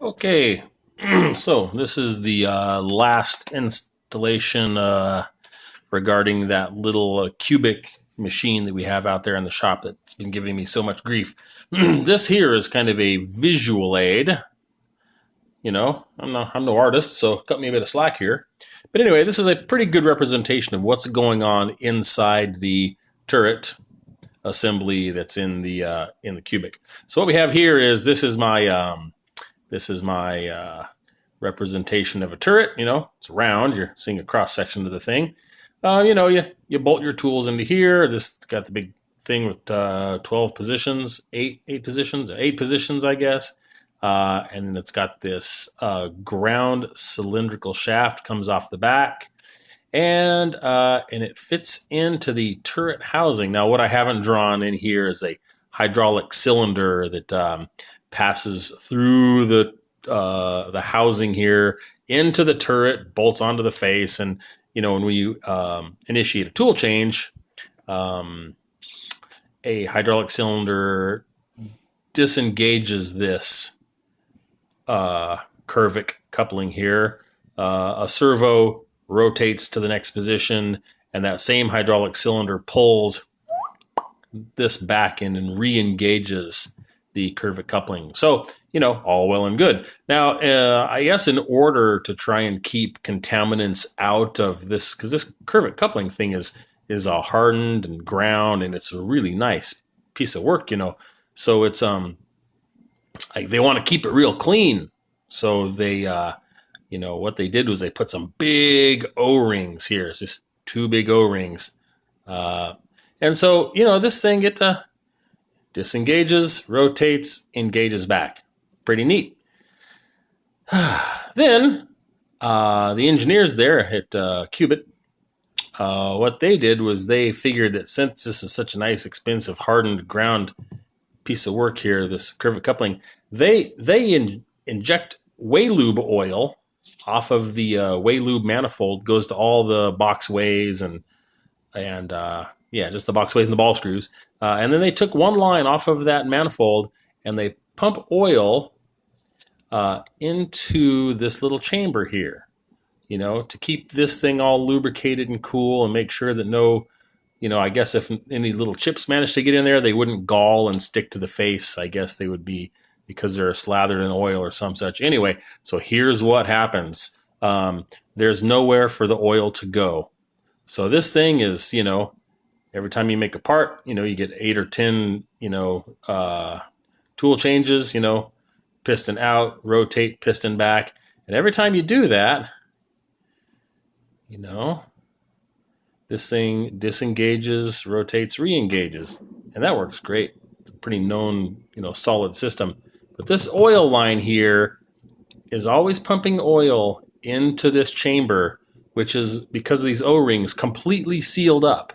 Okay, so this is the last installation regarding that little Cubic machine that we have out there in the shop that's been giving me so much grief. This here is kind of a visual aid. You know, I'm no artist, so cut me a bit of slack here. But anyway, this is a pretty good representation of what's going on inside the turret assembly that's in the Cubic. So what we have here is this is my representation of a turret. You know, it's round. You're seeing a cross section of the thing. You bolt your tools into here. This got the big thing with 12 positions, eight positions, I guess. And then it's got this ground cylindrical shaft comes off the back, and it fits into the turret housing. Now, what I haven't drawn in here is a hydraulic cylinder that passes through the housing here into the turret, bolts onto the face, and when we initiate a tool change, a hydraulic cylinder disengages this curvic coupling here. A servo rotates to the next position, and that same hydraulic cylinder pulls this back in and re-engages the curvic coupling. So, all well and good. Now, I guess in order to try and keep contaminants out of this, because this curvic coupling thing is a hardened and ground, and it's a really nice piece of work, So it's they want to keep it real clean. So they what they did was they put some big O-rings here. It's just two big O-rings. And so, this thing disengages, rotates, engages back. Pretty neat. Then the engineers there at Cubic, what they did was they figured that since this is such a nice, expensive, hardened ground piece of work here, this curvic coupling, they inject Waylube oil off of the Waylube manifold, goes to all the boxways and just the boxways and the ball screws. And then they took one line off of that manifold and they pump oil into this little chamber here, to keep this thing all lubricated and cool and make sure that no, I guess if any little chips managed to get in there, they wouldn't gall and stick to the face. I guess they would be because they're slathered in oil or some such. Anyway, so here's what happens. There's nowhere for the oil to go. So this thing is, every time you make a part, you get 8 or 10, tool changes, piston out, rotate, piston back. And every time you do that, this thing disengages, rotates, re-engages. And that works great. It's a pretty known, solid system. But this oil line here is always pumping oil into this chamber, which is, because of these O-rings, completely sealed up.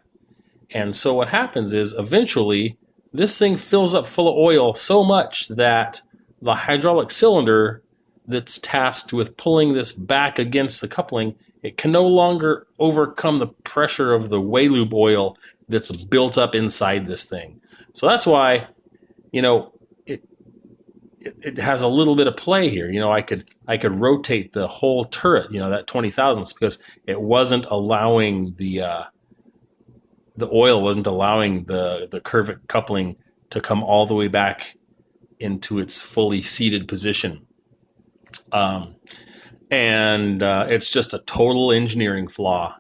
And so what happens is eventually this thing fills up full of oil so much that the hydraulic cylinder that's tasked with pulling this back against the coupling, it can no longer overcome the pressure of the Waylube oil that's built up inside this thing. So that's why, it has a little bit of play here. I could rotate the whole turret, that 20 thousandths, because it wasn't allowing the oil wasn't allowing the curvic coupling to come all the way back into its fully seated position. It's just a total engineering flaw,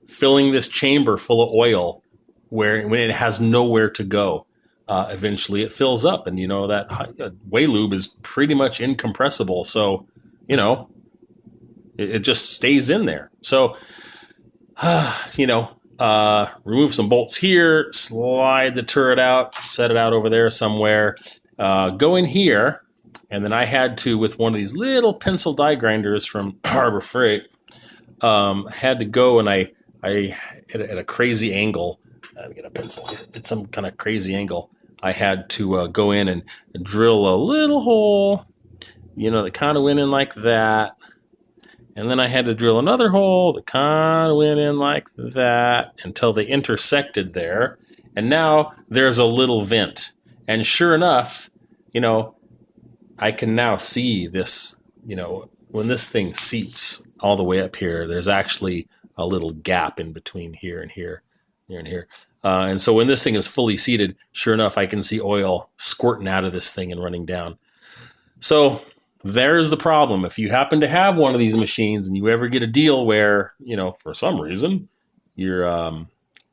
filling this chamber full of oil when it has nowhere to go. Eventually it fills up, and that Waylube is pretty much incompressible, so it just stays in there. So remove some bolts here, slide the turret out, set it out over there somewhere, go in here, and then I had to, with one of these little pencil die grinders from Harbor Freight, had to go, and I at a crazy angle, let me get a pencil, at some kind of crazy angle, I had to go in and drill a little hole, that kind of went in like that. And then I had to drill another hole that kind of went in like that until they intersected there. And now there's a little vent. And sure enough, I can now see this, you know, when this thing seats all the way up here, there's actually a little gap in between here and here, here and here. And so when this thing is fully seated, sure enough, I can see oil squirting out of this thing and running down. So there's the problem. If you happen to have one of these machines and you ever get a deal where, you know, for some reason, your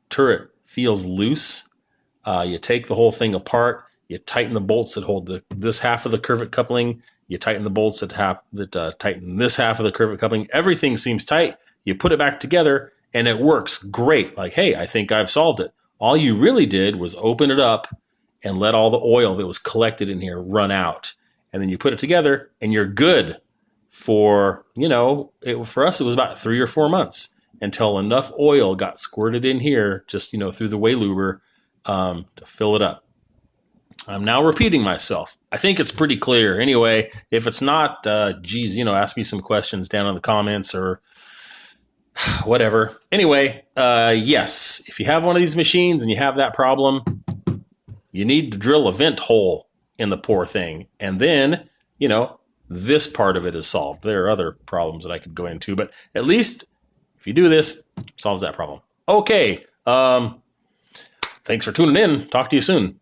turret feels loose, you take the whole thing apart, you tighten the bolts that hold this half of the curvet coupling, you tighten the bolts that tighten this half of the curvet coupling. Everything seems tight. You put it back together and it works great. Like, hey, I think I've solved it. All you really did was open it up and let all the oil that was collected in here run out. And then you put it together and you're good for, you know, for us, it was about 3 or 4 months until enough oil got squirted in here, just, you know, through the Wayluber to fill it up. I'm now repeating myself. I think it's pretty clear. Anyway, if it's not, geez, you know, ask me some questions down in the comments or whatever. Anyway, yes, if you have one of these machines and you have that problem, you need to drill a vent hole in the poor thing. And then, you know, this part of it is solved. There are other problems that I could go into, but at least if you do this, it solves that problem. Okay. Thanks for tuning in. Talk to you soon.